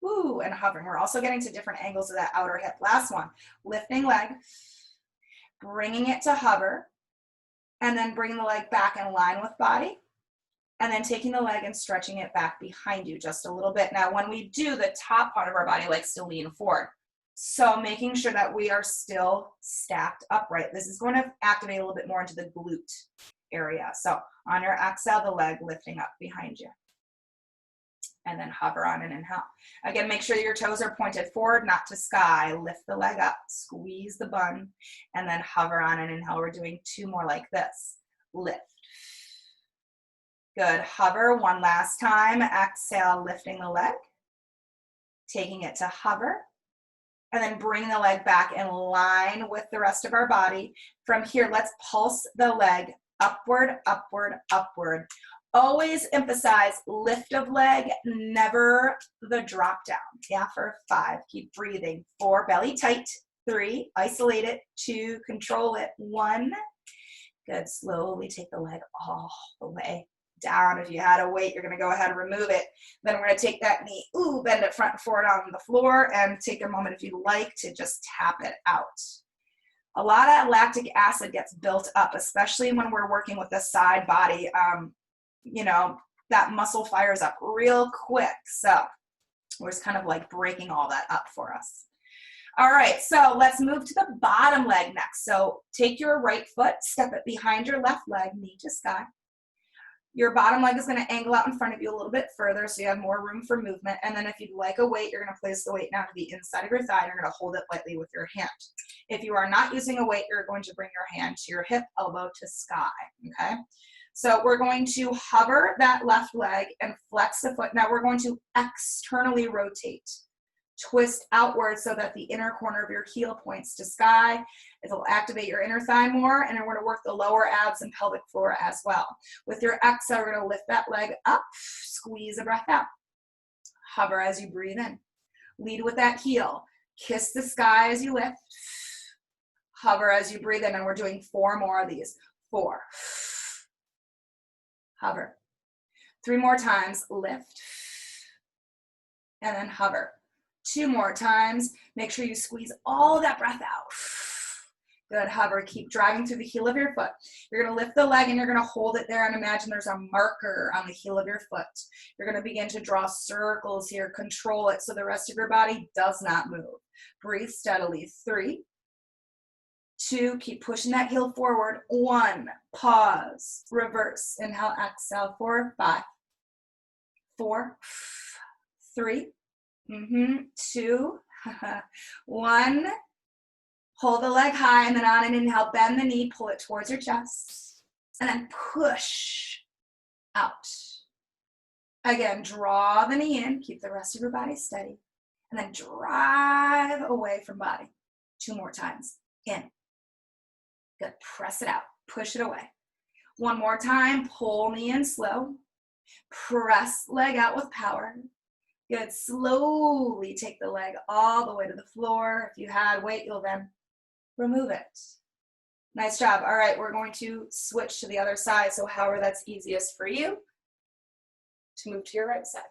Ooh, and hovering. We're also getting to different angles of that outer hip. Last one, lifting leg, bringing it to hover, and then bringing the leg back in line with body, and then taking the leg and stretching it back behind you just a little bit. Now, when we do, the top part of our body likes to lean forward. So making sure that we are still stacked upright. This is going to activate a little bit more into the glute area. So on your exhale, the leg lifting up behind you. and then hover on an inhale. Again, make sure your toes are pointed forward, not to sky. Lift the leg up, squeeze the bun, and then hover on an inhale. We're doing 2 more like this. Lift. Good. Hover one last time. Exhale, lifting the leg, taking it to hover, and then bring the leg back in line with the rest of our body. From here, let's pulse the leg upward, upward, upward. Always emphasize lift of leg, never the drop down. Yeah, for 5, keep breathing. 4, belly tight. 3, isolate it. 2, control it. 1, good. Slowly take the leg all the way down. If you had a weight, you're gonna go ahead and remove it. Then we're gonna take that knee, bend it front and forward on the floor, and take a moment if you like to just tap it out. A lot of lactic acid gets built up, especially when we're working with the side body. You know, that muscle fires up real quick. So we're just kind of like breaking all that up for us. All right, so let's move to the bottom leg next. So take your right foot, step it behind your left leg, knee to sky. Your bottom leg is going to angle out in front of you a little bit further so you have more room for movement. And then if you'd like a weight, you're going to place the weight now to the inside of your thigh. You're going to hold it lightly with your hand. If you are not using a weight, you're going to bring your hand to your hip, elbow to sky, okay? So we're going to hover that left leg and flex the foot. Now we're going to externally rotate. Twist outward so that the inner corner of your heel points to sky. It'll activate your inner thigh more, and we're going to work the lower abs and pelvic floor as well. With your exhale, we're going to lift that leg up, squeeze a breath out. Hover as you breathe in. Lead with that heel. Kiss the sky as you lift. Hover as you breathe in, and we're doing 4 more of these. 4. Hover. 3 more times, lift, and then hover. 2 more times, make sure you squeeze all of that breath out. Good, hover, keep driving through the heel of your foot. You're gonna lift the leg and you're gonna hold it there and imagine there's a marker on the heel of your foot. You're gonna begin to draw circles here, control it so the rest of your body does not move. Breathe steadily. 3, 2, keep pushing that heel forward. 1, pause, reverse, inhale, exhale, 4, 5, 4, 3, 2, 1. Hold the leg high, and then on an inhale, bend the knee, pull it towards your chest, and then push out. Again, draw the knee in, keep the rest of your body steady, and then drive away from body. 2 more times. In. Good. Press it out. Push it away. 1 more time. Pull knee in slow. Press leg out with power. Good. Slowly take the leg all the way to the floor. If you had weight, you'll then remove it. Nice job. All right, we're going to switch to the other side. So however that's easiest for you to move to your right side.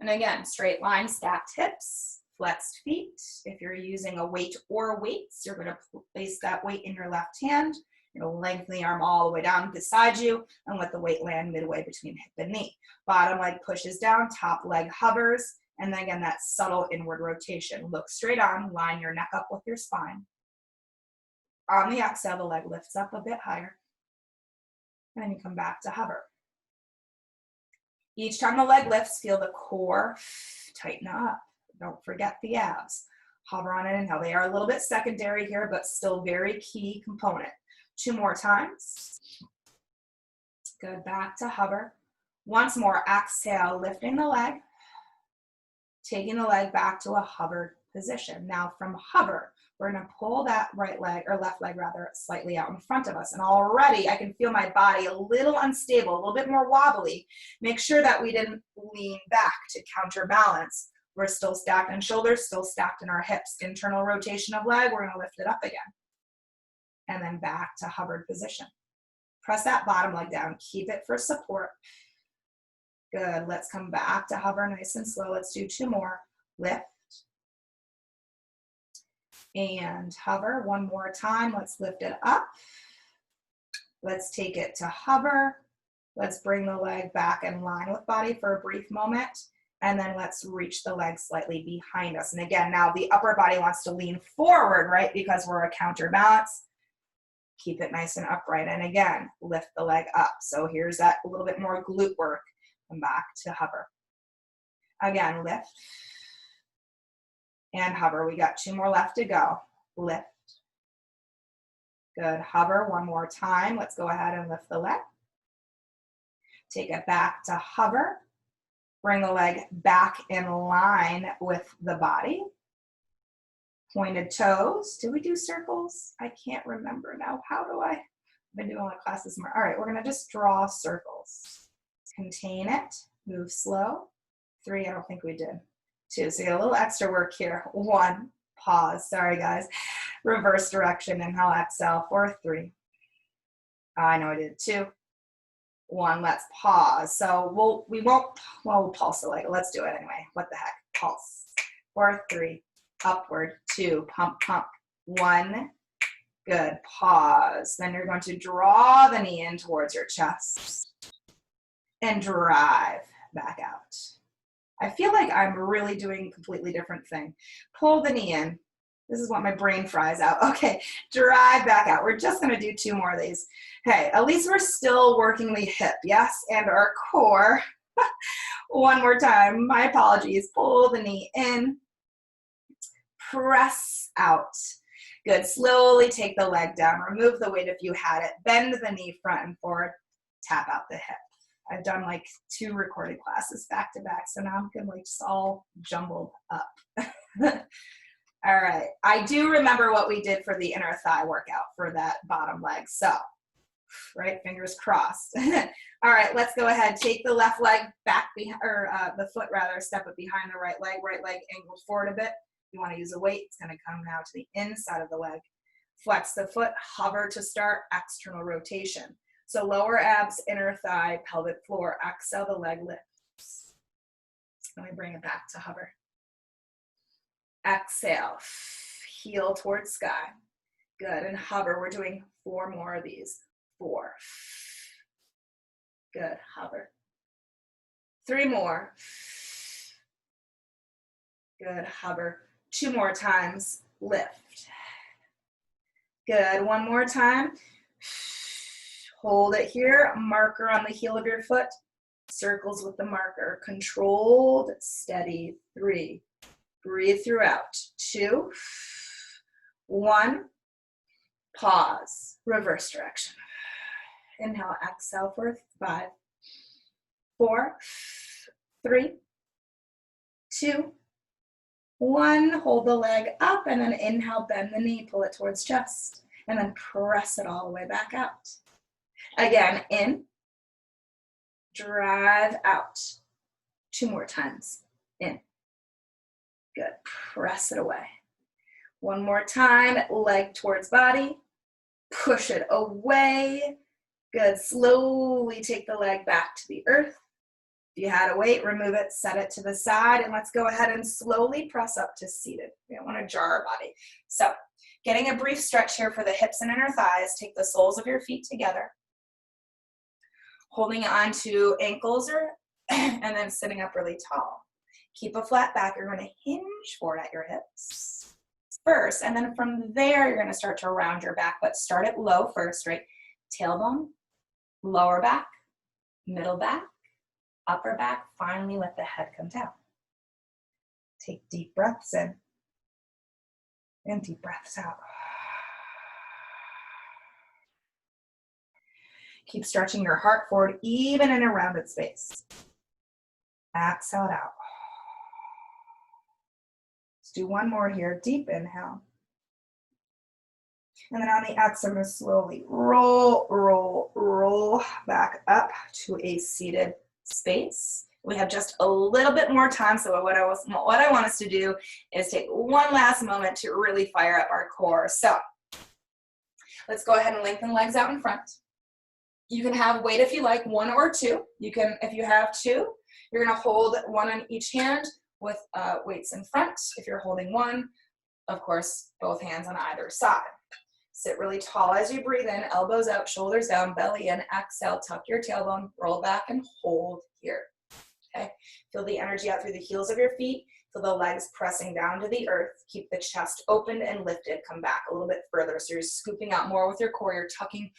And again, straight line, stacked hips, flexed feet. If you're using a weight or weights, you're going to place that weight in your left hand. You'll lengthen the arm all the way down beside you and let the weight land midway between hip and knee. Bottom leg pushes down, top leg hovers, and then again, that subtle inward rotation. Look straight on, line your neck up with your spine. On the exhale, the leg lifts up a bit higher, and then you come back to hover. Each time the leg lifts, feel the core tighten up. Don't forget the abs. Hover on an inhale. They are a little bit secondary here, but still very key component. 2 more times. Good, back to hover. Once more, exhale, lifting the leg, taking the leg back to a hovered position. Now from hover, we're gonna pull that right leg, or left leg rather, slightly out in front of us. And already I can feel my body a little unstable, a little bit more wobbly. Make sure that we didn't lean back to counterbalance. We're still stacked in shoulders, still stacked in our hips. Internal rotation of leg, we're gonna lift it up again. And then back to hovered position. Press that bottom leg down, keep it for support. Good, let's come back to hover nice and slow. Let's do 2 more. Lift. And hover 1 more time. Let's lift it up. Let's take it to hover. Let's bring the leg back in line with body for a brief moment. And then let's reach the leg slightly behind us. And again, now the upper body wants to lean forward, right? Because we're a counterbalance. Keep it nice and upright. And again, lift the leg up. So here's that a little bit more glute work. Come back to hover. Again, lift and hover. We got 2 more left to go. Lift. Good. Hover one more time. Let's go ahead and lift the leg. Take it back to hover. Bring the leg back in line with the body. Pointed toes. Did we do circles? I can't remember now. How do I? I've been doing my classes more. All right, we're going to just draw circles. Contain it. Move slow. 3, I don't think we did. 2, so you got a little extra work here. 1, pause. Sorry, guys. Reverse direction. Inhale, exhale for 3. I know I did 2. 1, let's pause. So we'll pulse the leg. Let's do it anyway. What the heck? Pulse. For 3. Upward. 2. Pump, pump. 1. Good. Pause. Then you're going to draw the knee in towards your chest and drive back out. I feel like I'm really doing a completely different thing. Pull the knee in. This is what my brain fries out. Okay, drive back out. We're just going to do 2 more of these. Hey, at least we're still working the hip, yes, and our core. One more time. My apologies. Pull the knee in. Press out. Good. Slowly take the leg down. Remove the weight if you had it. Bend the knee front and forward. Tap out the hip. I've done like 2 recorded classes back to back, so now I'm getting like just all jumbled up. All right. I do remember what we did for the inner thigh workout for that bottom leg. So, right, fingers crossed. All right, let's go ahead. Take the left leg back, the foot rather, step it behind the right leg angled forward a bit. You want to use a weight, it's going to come now to the inside of the leg. Flex the foot, hover to start, external rotation. So lower abs, inner thigh, pelvic floor. Exhale, the leg lifts. Let me bring it back to hover. Exhale, heel towards sky. Good, and hover. We're doing 4 more of these. 4. Good, hover. 3 more. Good, hover. 2 more times, lift. Good, 1 more time. Hold it here, marker on the heel of your foot. Circles with the marker. Controlled, steady, 3. Breathe throughout. 2, 1. Pause. Reverse direction. Inhale, exhale for 5, 4, 3, 2, 1. Hold the leg up and then inhale, bend the knee, pull it towards chest, and then press it all the way back out. Again, in, drive out. 2 more times. In. Good. Press it away. 1 more time. Leg towards body. Push it away. Good. Slowly take the leg back to the earth. If you had a weight, remove it, set it to the side, and let's go ahead and slowly press up to seated. We don't want to jar our body. So, getting a brief stretch here for the hips and inner thighs. Take the soles of your feet together. Holding on to ankles and then sitting up really tall. Keep a flat back. You're going to hinge forward at your hips first, and then from there, you're going to start to round your back, but start it low first, right? Tailbone, lower back, middle back, upper back. Finally, let the head come down. Take deep breaths in and deep breaths out. Keep stretching your heart forward, even in a rounded space. Exhale it out. Let's do 1 more here. Deep inhale. And then on the exhale, I'm going to slowly roll back up to a seated space. We have just a little bit more time, so what I want us to do is take 1 last moment to really fire up our core. So let's go ahead and lengthen legs out in front. You can have weight if you like, 1 or 2. You can, if you have 2, you're going to hold 1 on each hand with weights in front. If you're holding 1, of course, both hands on either side. Sit really tall as you breathe in, elbows out, shoulders down, belly in. Exhale, tuck your tailbone, roll back and hold here. Okay, feel the energy out through the heels of your feet. Feel the legs pressing down to the earth. Keep the chest open and lifted. Come back a little bit further. So you're scooping out more with your core. You're tucking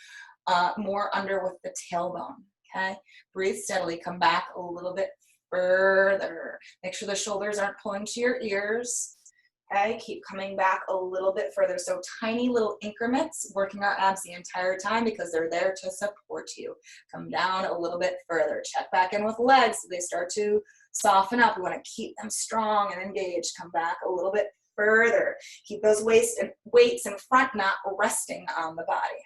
more under with the tailbone. Okay, breathe steadily. Come back a little bit further. Make sure the shoulders aren't pulling to your ears. Okay, keep coming back a little bit further. So tiny little increments, working our abs the entire time because they're there to support you. Come down a little bit further. Check back in with legs so they start to soften up. We want to keep them strong and engaged. Come back a little bit further. Keep those weights in front, not resting on the body.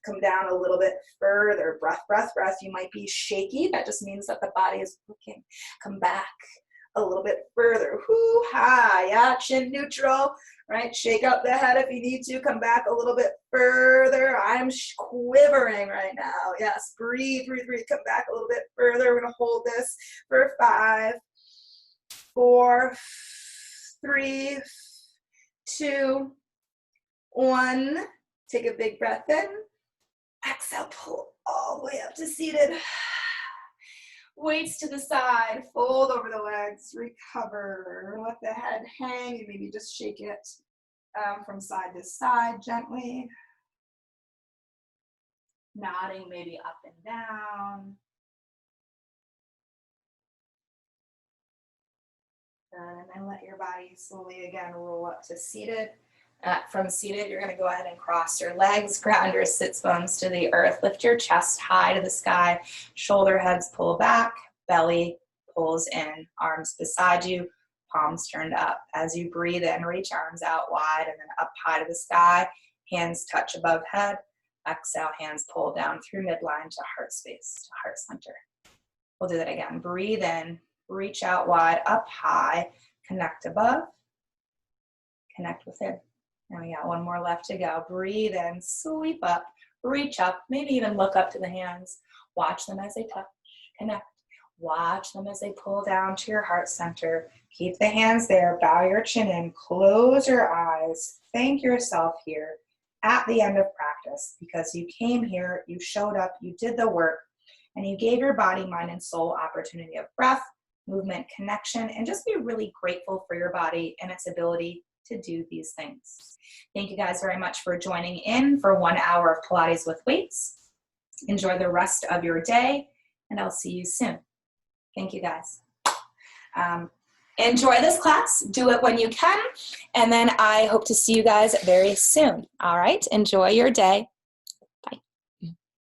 Come down a little bit further. Breath, breath, breath. You might be shaky. That just means that the body is working. Come back a little bit further. Hoo-ha, yeah, chin neutral, right? Shake up the head if you need to. Come back a little bit further. I'm quivering right now. Yes, breathe, breathe, breathe. Come back a little bit further. We're gonna hold this for 5, 4, 3, 2, 1. Take a big breath in. Exhale, pull all the way up to seated. Weights to the side, fold over the legs, recover. Let the head hang and maybe just shake it from side to side gently. Nodding maybe up and down. And then let your body slowly again roll up to seated. From seated, you're going to go ahead and cross your legs, ground your sits bones to the earth, lift your chest high to the sky, shoulder heads pull back, belly pulls in, arms beside you, palms turned up. As you breathe in, reach arms out wide and then up high to the sky, hands touch above head. Exhale, hands pull down through midline to heart space, to heart center. We'll do that again. Breathe in, reach out wide, up high, connect above, connect within. And we got one more left to go. Breathe in, sweep up, reach up, maybe even look up to the hands. Watch them as they touch, connect. Watch them as they pull down to your heart center. Keep the hands there, bow your chin in, close your eyes. Thank yourself here at the end of practice because you came here, you showed up, you did the work, and you gave your body, mind, and soul opportunity of breath, movement, connection, and just be really grateful for your body and its ability to do these things. Thank you guys very much for joining in for 1 hour of Pilates with weights. Enjoy the rest of your day, and I'll see you soon. Thank you guys. Enjoy this class. Do it when you can, and then I hope to see you guys very soon. All right, enjoy your day.